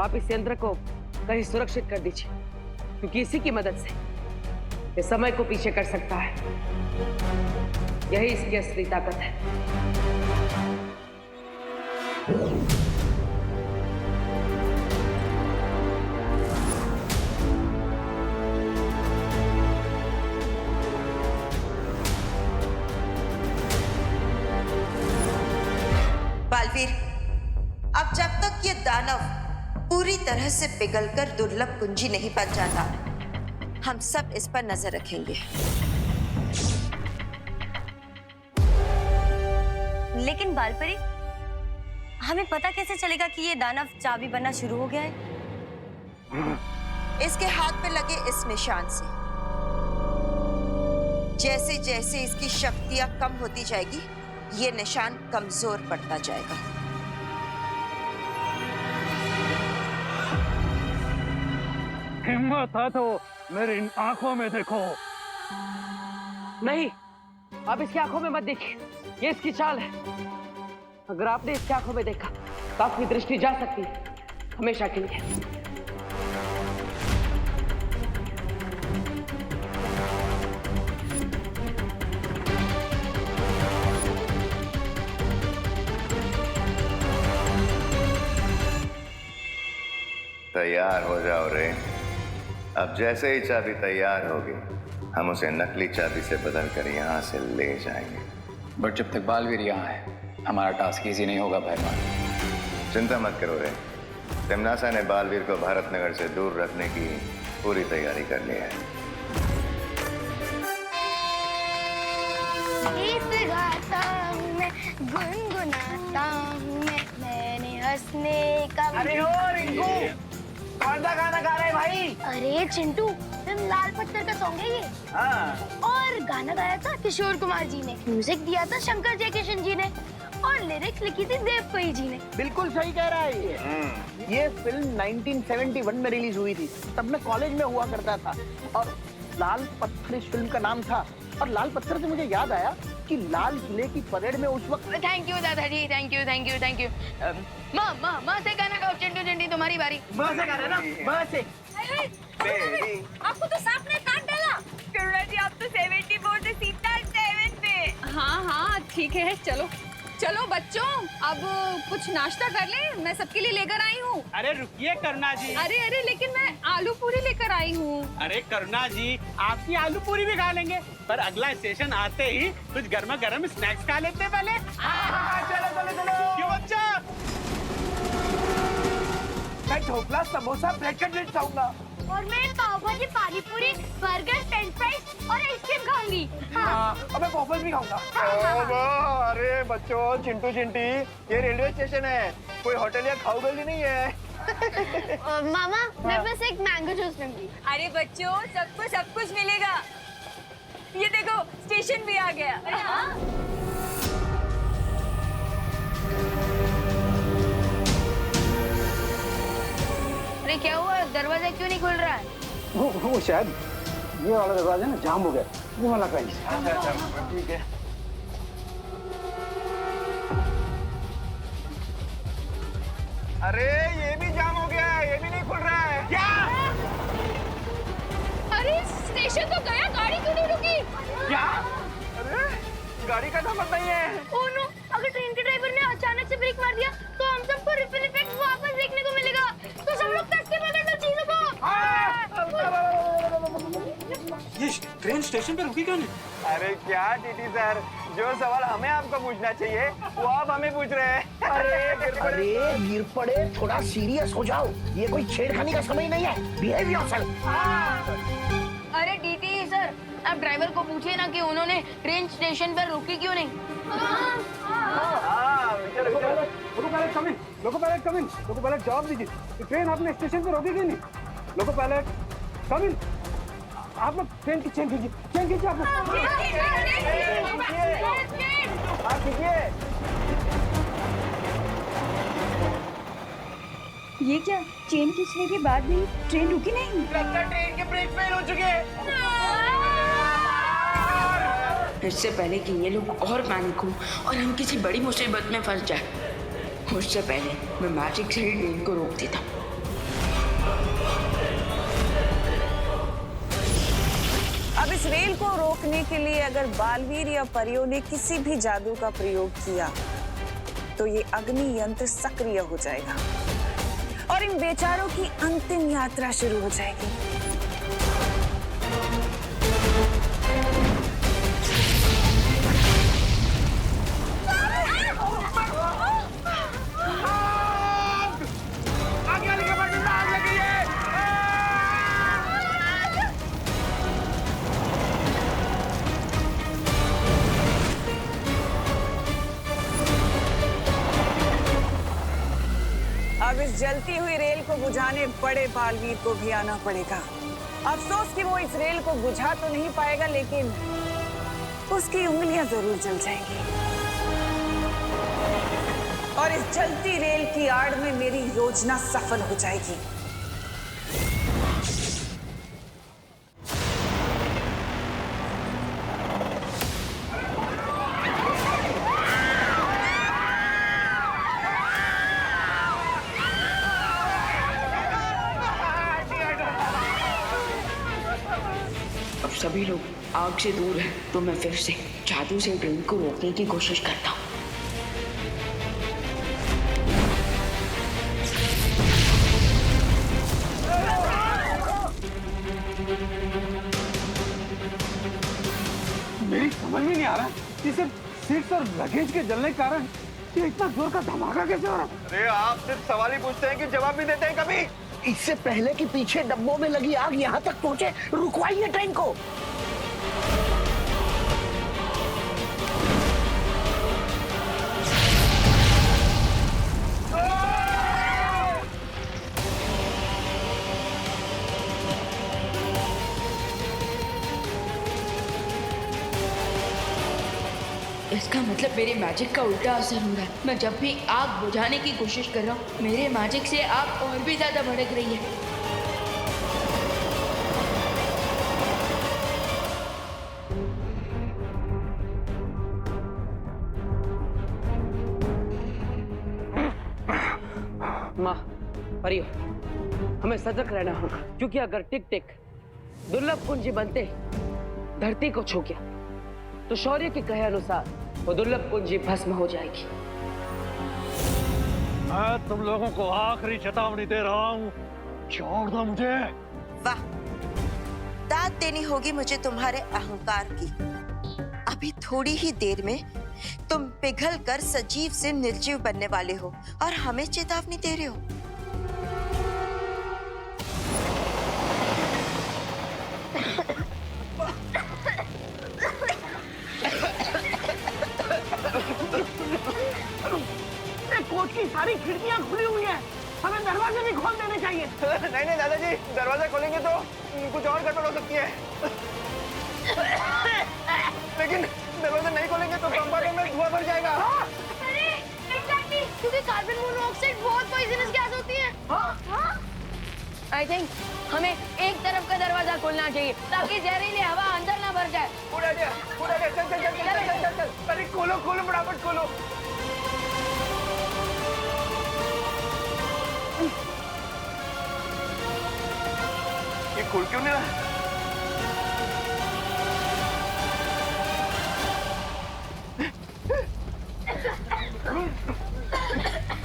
आप इस यंत्र को कहीं सुरक्षित कर दीजिए, क्योंकि इसी की मदद से ये समय को पीछे कर सकता है। यही इसकी असली ताकत है। बालवीर, अब जब तक ये दानव पूरी तरह से पिघलकर दुर्लभ कुंजी नहीं बन जाता, हम सब इस पर नजर रखेंगे। लेकिन बालपरी, हमें पता कैसे चलेगा कि ये दानव चाबी बनना शुरू हो गया है? इसके हाथ पे लगे इस निशान से जैसे जैसे इसकी शक्तियां कम होती जाएगी, ये निशान कमजोर पड़ता जाएगा। हिम्मत है तो मेरी इन आंखों में देखो। नहीं, आप इसकी आंखों में मत देखिए, ये इसकी चाल है। अगर आपने इसकी आंखों में देखा तो आपकी दृष्टि जा सकती है हमेशा के लिए। तैयार हो जाओ रे। अब जैसे ही चाबी तैयार होगी, हम उसे नकली चाबी से बदलकर यहाँ से ले जाएंगे। बट जब तक बालवीर यहाँ है, हमारा टास्क इजी नहीं होगा भैरवान। चिंता मत करो रे, तिमनासा ने बालवीर को भारतनगर से दूर रखने की पूरी तैयारी कर ली है। गीत गाता हूँ मैं, गुनगुनाता हूँ मैं, मैंने हंसने का। अरे ओ रिंकू, कौन सा गाना गा रहे भाई? अरे चिंटू, फिल्म लाल पत्थर का सॉन्ग है ये। हाँ। और गाना गाया था किशोर कुमार जी ने, म्यूजिक दिया था शंकर जयकिशन जी ने, और लिरिक्स लिखी थी देव कोई जी ने। बिल्कुल सही कह रहा है ये फिल्म 1971 में रिलीज हुई थी, तब मैं कॉलेज में हुआ करता था। और लाल पत्थर इस फिल्म का नाम था। और लाल पत्थर से मुझे याद आया कि लाल किले की परेड में उस वक्त। थैंक यू दादाजी, thank you thank you thank you. माँ से गाना गाओ। चिंटू चिंटी तुम्हारी बारी। माँ से गा रहे ना, माँ से। आपको तो सांप ने काट डाला। करुणा जी, आप तो 74 से सीधा 7 पे। हाँ ठीक है, चलो चलो बच्चों, अब कुछ नाश्ता कर ले, मैं सबके लिए लेकर आई हूँ। अरे रुकिए करुणा जी। अरे लेकिन मैं आलू पूरी लेकर आई हूँ। अरे करुणा जी, आपकी आलू पूरी भी खा लेंगे, पर अगला स्टेशन आते ही कुछ गर्मा गर्म स्नैक्स खा लेते हैं पहले। चलो क्यों बच्चा? मैं ढोकला, समोसा, ब्रेड कटलेट खाऊंगा। और मैं पाव भाजी, पानी पूरी, बर्गर, फ्रेंच फ्राइज और आइसक्रीम खाऊंगी। और मैं पॉपकॉर्न भी खाऊंगा। अरे बच्चों, चिंटू चिंटी, ये रेलवे स्टेशन है, कोई होटल या खाऊ गली नहीं है। मामा, मैं बस एक मैंगो जूस लूंगी। अरे बच्चों, सबको सब कुछ मिलेगा। ये देखो, स्टेशन भी आ गया। अरे क्या हुआ, दरवाजा क्यों नहीं खुल रहा है? वो शायद ये वाला दरवाजा ना जाम हो गया, वो वाला कहीं। अच्छा ठीक है। अरे ये भी जाम हो गया है, ये भी नहीं खुल रहा है। क्या? अरे स्टेशन तो गया, गाड़ी क्यों नहीं रुकी? क्या? अरे गाड़ी का नंबर नहीं है। ओह नो, अगर ट्रेन के ड्राइवर ने अचानक से ब्रेक मार दिया तो हम सबको रिपल इफेक्ट वापस देखने को मिलेगा। तो सब लोग कट के पकड़ना चीजों को। ये ट्रेन स्टेशन पे रुकी क्यों नहीं? अरे क्या टीटी सर, जो सवाल हमें आपको पूछना चाहिए वो आप हमें पूछ रहे हैं। अरे गिर पड़े, थोड़ा सीरियस हो जाओ, ये कोई छेड़खानी का समय नहीं है। Behave yourself. अरे डीटी सर, आप ड्राइवर को पूछिए ना कि उन्होंने ट्रेन स्टेशन पर रुकी क्यों नहीं। लोको पायलट जवाब दीजिए, ट्रेन आपने स्टेशन पे रोकी क्यों नहीं? लोको पायलट कम इन। आप लोग ट्रेन की चेन कीजिए, चेन कीजिए आप लोग। ये क्या, चेन खींचने के बाद भी ट्रेन रुकी नहीं? लगता है ट्रेन के ब्रेक फेल हो चुके हैं। इससे पहले कि ये लोग और पैनिक हो और हम किसी बड़ी मुसीबत में फंस जाए, उससे पहले मैं मैजिक से ही ट्रेन को रोक देता। इस रेल को रोकने के लिए अगर बालवीर या परियों ने किसी भी जादू का प्रयोग किया तो ये अग्नि यंत्र सक्रिय हो जाएगा और इन बेचारों की अंतिम यात्रा शुरू हो जाएगी। अब इस जलती हुई रेल को बुझाने बड़े बालवीर को भी आना पड़ेगा। अफसोस कि वो इस रेल को बुझा तो नहीं पाएगा, लेकिन उसकी उंगलियां जरूर जल जाएंगी और इस जलती रेल की आड़ में मेरी योजना सफल हो जाएगी। अब सभी लोग आग से दूर हैं, तो मैं फिर से जादू से ट्रेन को रोकने की कोशिश करता हूँ। मेरी समझ में नहीं आ रहा कि सिर्फ सीट्स और लगेज के जलने के कारण ये इतना जोर का धमाका कैसे हो रहा है? अरे आप सिर्फ सवाल ही पूछते हैं कि जवाब भी देते हैं कभी? इससे पहले कि पीछे डब्बों में लगी आग यहाँ तक पहुँचे, रुकवाइए ट्रेन को। इसका मतलब मेरे मैजिक का उल्टा असर हो रहा है। मैं जब भी आग बुझाने की कोशिश कर रहा हूँ, मेरे मैजिक से आग और भी ज्यादा भड़क रही है। माँ, परियो, हमें सतर्क रहना होगा, क्योंकि अगर टिक टिक दुर्लभ कुंजी बनते धरती को छू गया तो शौर्य के कहे अनुसार वो दुर्लभ कुंजी भस्म हो जाएगी। मैं तुम लोगों को आखिरी चेतावनी दे रहा हूँ, छोड़ दो मुझे। वाह, दाद देनी होगी मुझे तुम्हारे अहंकार की। अभी थोड़ी ही देर में तुम पिघल कर सजीव से निर्जीव बनने वाले हो और हमें चेतावनी दे रहे हो। कोच की सारी खिड़कियां खुली हुई हैं, हमें दरवाजे भी खोल देने चाहिए। नहीं नहीं दादाजी, दरवाजा खोलेंगे तो कुछ और गड़बड़ हो सकती है। लेकिन दरवाजा नहीं खोलेंगे तो कंपार्टमेंट में धुआं भर जाएगा। अरे एग्जैक्टली, क्योंकि कार्बन मोनोऑक्साइड बहुत पॉइजनस गैस होती है। आई थिंक हमें एक तरफ का दरवाजा खोलना चाहिए ताकि जहरीली हवा अंदर ना भर जाए। चल चल चल चल चल चल चल। अरे खोलो खोलो, फटाफट खोलो। ये खुल क्यों नहीं रहा?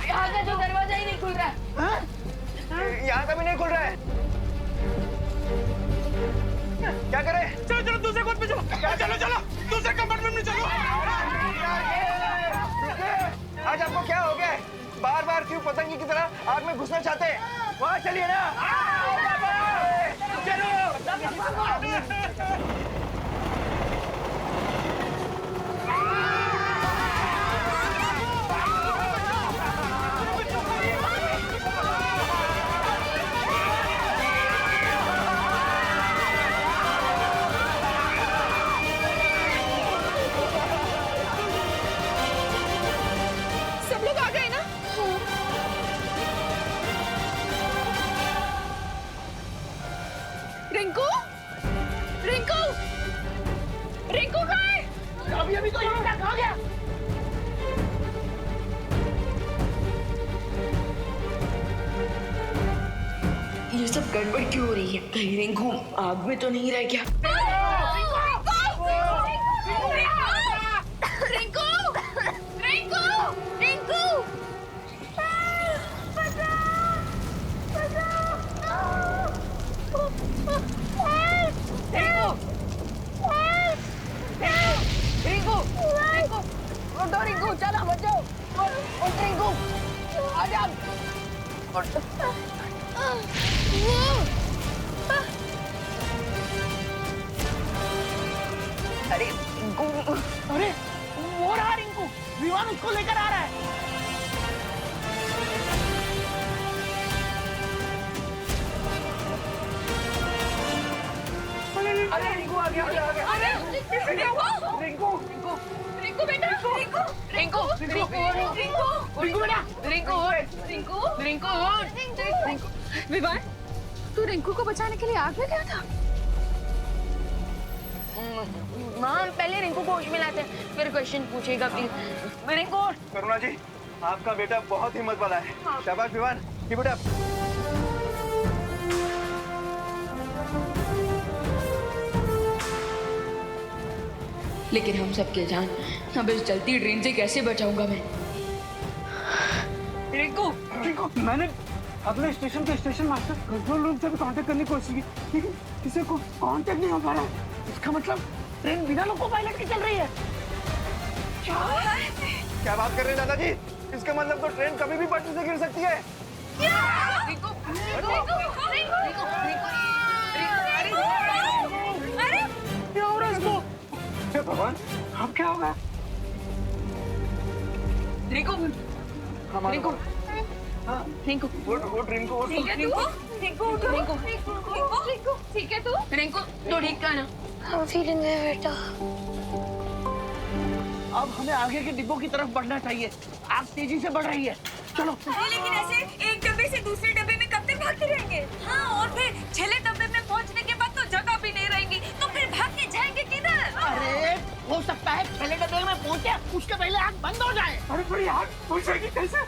यहाँ का जो दरवाजा ही नहीं खुल रहा है। यहाँ का भी नहीं खुल रहा है। क्या करें? चलो चलो दूसरे कोच पे चलो। चलो चलो दूसरे कंपार्टमेंट में चलो। आज आपको क्या हो गया? बार बार क्यों पतंगी की तरह आग में घुसना चाहते हैं? वहाँ चलिए ना। चलो। सब लोग आ गए ना? रिंकू, रिंकू, रिंकू कहाँ है? अभी तो यहाँ तक आ गया। ये सब गड़बड़ क्यों हो रही है? कहीं रिंकू आग में तो नहीं रह गया? अरे अरे वो रहा रिंकू, विवान उसको लेकर आ रहा है। अरे रिंकू आ गया, आ गया। रिंकू रिंकू बेटा, रिंकू रिंकू रिंकू रिंकू रिंकू बेटा, रिंकू रिंकू रिंकू रिंकू विवान, तू रिंकू को बचाने के लिए आग में गया था? माँ पहले रिंकू को होश में लाते हैं, फिर क्वेश्चन पूछेगा प्लीज। रिंकू करुणा जी, आपका बेटा बहुत हिम्मत वाला है। शाबाश विवान, कीप इट अप। लेकिन हम सबके जान अब इस जलती ट्रेन से कैसे बचाऊंगा मैं? रिंकू रिंकू, मैंने अगले स्टेशन के स्टेशन मास्टर कंट्रोल रूम से भी कांटेक्ट करने की कोशिश की, लेकिन किसी को कांटेक्ट नहीं हो पा रहा है। इसका मतलब ट्रेन बिना लोको पायलट की चल रही है। क्या बात कर रहे हैं दादाजी? इसका मतलब तो ट्रेन कभी भी पटरी से गिर सकती है। रिंकू रिंकू रिंकू अरे क्या हो रहा है इसको? हे भगवान, अब क्या होगा? रिंकू रिंकू रिंकू उठ रिंकू, उठ। ठीक है तू, रिंकू उठ, रिंकू रिंकू ठीक है तू, रिंकू तो ठीक है ना? हाँ फीलिंग है बेटा। अब हमें आगे के डिब्बों की तरफ बढ़ना चाहिए। आग तेजी से बढ़ रही है, चलो। लेकिन ऐसे एक डब्बे से दूसरे डब्बे में कब तक भागते रहेंगे? हाँ, और फिर छले डब्बे में पहुंचने के बाद तो जगह भी नहीं रहेगी, तो फिर भाग के जाएंगे किधर? अरे हो सकता है पहले डब्बे में पहुंचे, उसके पहले आग बंद हो जाए। अरे पर आग पहुंचेगी कैसे?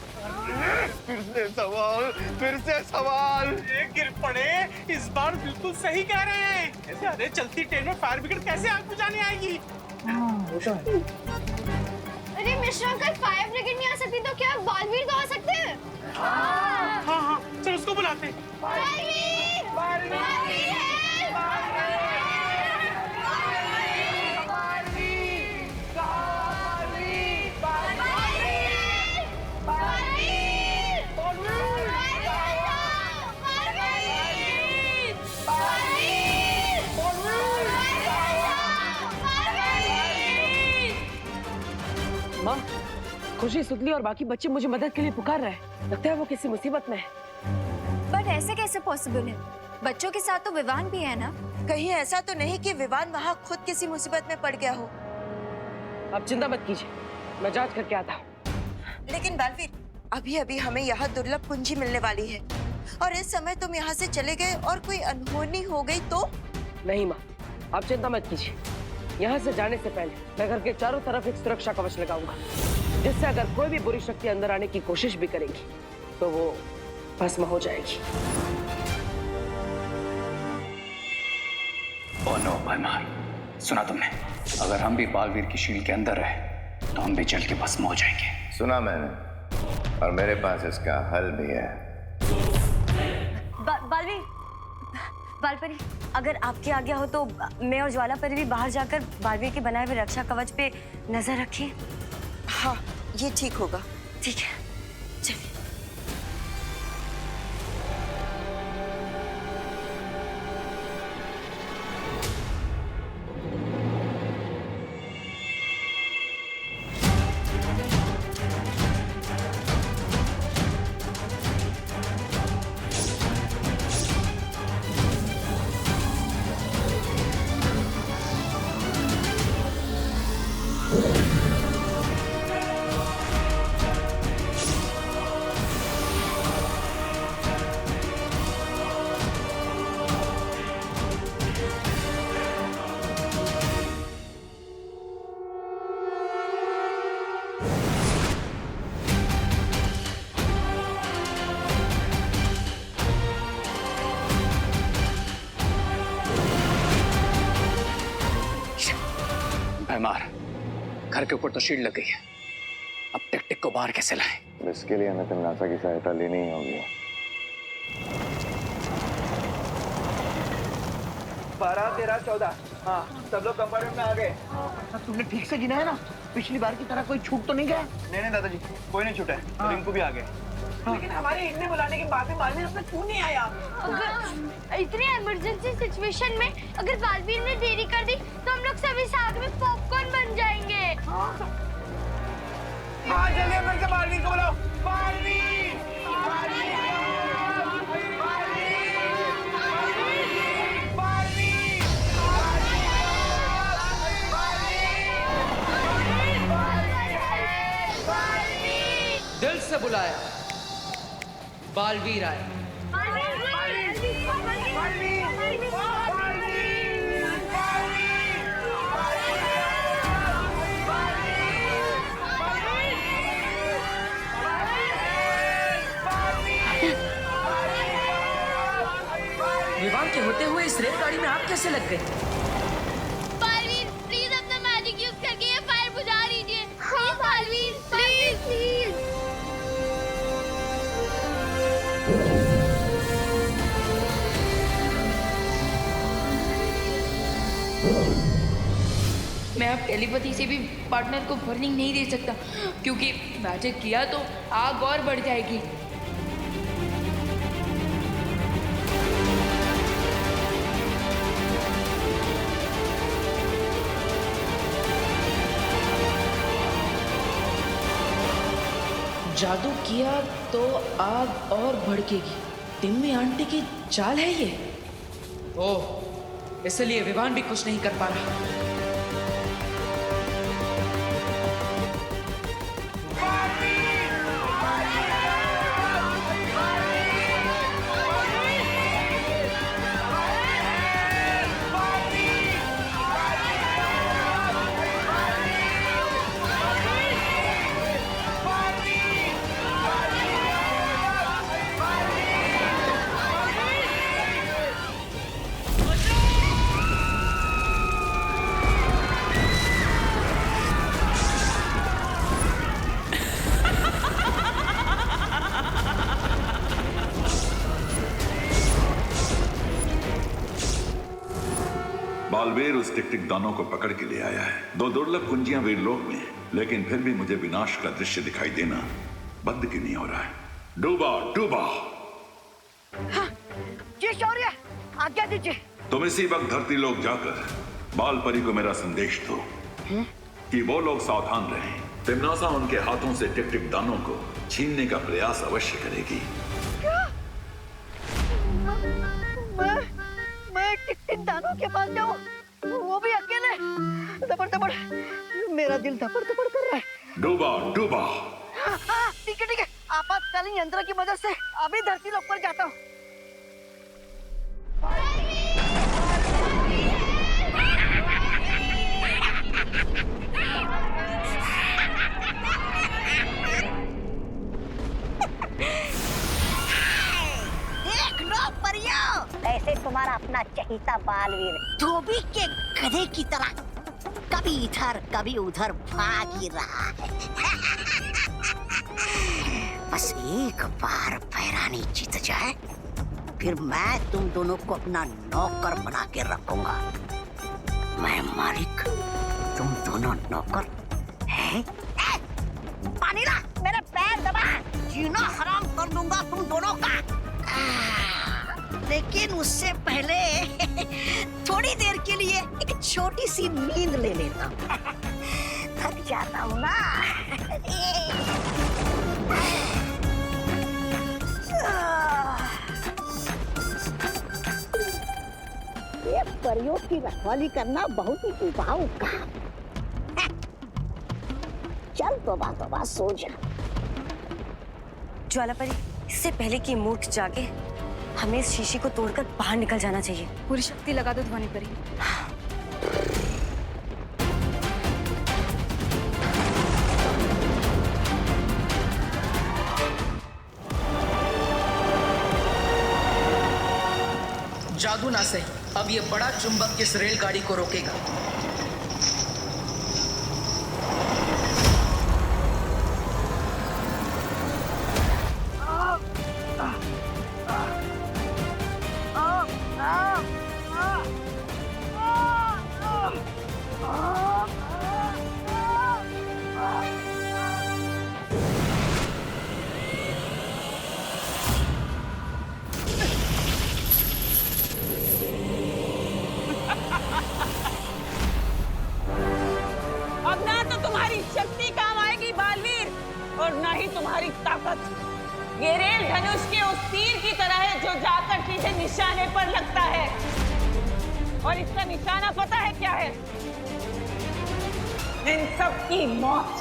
फिर से सवाल। ये गिर पड़े, इस बार बिल्कुल सही कह रहे हैं। ऐसे अरे चलती ट्रेन में फायर ब्रिगेड कैसे आग बुझाने आएगी? अरे मिश्रा, अगर फायर ब्रिगेड नहीं आ सकती तो क्या बालवीर तो आ सकते हैं? हाँ हाँ, चल उसको बुलाते हैं। बालवीर! बालवीर है! माँ, खुशी, सुतली और बाकी बच्चे मुझे मदद के लिए पुकार रहे हैं। लगता है वो किसी मुसीबत में है। बट ऐसे कैसे पॉसिबल है? बच्चों के साथ तो विवान भी है ना? कहीं ऐसा तो नहीं कि विवान वहाँ खुद किसी मुसीबत में पड़ गया हो। आप चिंता मत कीजिए, मैं जांच करके आता हूँ। लेकिन बालवीर, अभी अभी हमें यहाँ दुर्लभ कुंजी मिलने वाली है, और इस समय तुम यहाँ से चले गए और कोई अनहोनी हो गई तो? नहीं माँ, आप चिंता मत कीजिए। यहाँ से जाने से पहले मैं घर के चारों तरफ एक सुरक्षा कवच लगाऊंगा, जिससे अगर कोई भी बुरी शक्ति अंदर आने की कोशिश भी करेगी तो वो भस्म हो जाएगी। ओ नो भरमार, सुना तुमने? अगर हम भी बालवीर की शील के अंदर रहे तो हम भी जल के भस्म हो जाएंगे। सुना मैंने, और मेरे पास इसका हल भी है। बालवीर, बालपरी, अगर आपकी आज्ञा हो तो मैं और ज्वालापरी भी बाहर जाकर बालवीर के बनाए हुए रक्षा कवच पे नजर रखें। हाँ, ये ठीक होगा। ठीक है, चलिए। भरमार, घर के ऊपर तो शील्ड लग गई है, अब टिक टिक को बाहर कैसे लाएं? इसके लिए हमें तमनासा की सहायता लेनी ही होगी। 12, 13, 14। हाँ, सब लोग कंपार्टमेंट में आ गए। तुमने ठीक से गिना है ना? पिछली बार की तरह कोई छूट तो नहीं गया? नहीं दादाजी, कोई नहीं छूटा है। रिंकू भी आ गए। लेकिन हमारे इतने बुलाने के बाद भी बालवीर अब तक क्यों नहीं आया? अगर इतनी इमरजेंसी सिचुएशन में अगर बालवीर ने देरी कर दी तो हम लोग सभी साथ में पॉपकॉर्न बन जाएंगे। हाँ जल्दी फिर से बालवीर को बुलाओ। बालवीर! बालवीर! दिल से बुलाया, बालवीर आया। विवाह के होते हुए इस रेलगाड़ी में आप कैसे लग गए? बालवीर प्लीज अपना मैजिक यूज करके ये फायर बुझा लीजिए। Please Baalveer, please please. मैं अब टेलीपैथी से भी पार्टनर को वार्निंग नहीं दे सकता, क्योंकि मैजिक किया तो आग और बढ़ जाएगी। जादू किया तो आग और भड़केगी। टिम्मी आंटी की चाल है ये। ओह, इसलिए विवान भी कुछ नहीं कर पा रहा। बालवीर उस टिक टिक दानों को पकड़ के ले आया है। 2 दुर्लभ कुंजियां वीरलोक में, लेकिन फिर भी मुझे विनाश का दृश्य दिखाई देना बंद क्यों नहीं हो रहा है? डूबा डूबा। हाँ, जी शौर्य, आज्ञा दीजिए। तुम इसी वक्त धरती लोक जाकर बाल परी को मेरा संदेश दो कि वो लोग सावधान रहें। तिम्नासा उनके हाथों से टिक टिक दानों को छीनने का प्रयास अवश्य करेगी। मैं टिक टिक दानों के पास जाऊं, वो भी अकेले? दबड़ दबड़, मेरा दिल दबड़ दबड़ कर रहा है। डूबा डूबा। ठीक है, आपातकालीन यंत्र की मदद से अभी धरती लोक पर जाता हूँ। देख लो परियों, ऐसे तुम्हारा अपना चहीता बालवीर धोबी के गधे की तरह कभी इधर कभी उधर भाग ही रहा है। बस एक बार पैरानी जीत जाए, फिर मैं तुम दोनों को अपना नौकर बना के रखूंगा। मैं मालिक, तुम दोनों नौकर हैं? पानी ला, मेरे पैर दबा, जीना हराम कर दूंगा तुम दोनों का। लेकिन उससे पहले थोड़ी देर के लिए एक छोटी सी नींद ले लेता हूँ। थक जाता हूँ ना। ये परियों की रखवाली करना बहुत ही उबाऊ काम। चल तोबा सो जा। ज्वालापरी, इससे पहले कि मूर्ख जागे, हमें इस शीशी को तोड़कर बाहर निकल जाना चाहिए। पूरी शक्ति लगा दो ध्वनि परी। जादू ना सही, अब ये बड़ा चुंबक इस रेलगाड़ी को रोकेगा। निशाने पर लगता है, और इसका निशाना पता है क्या है? इन सब की मौत।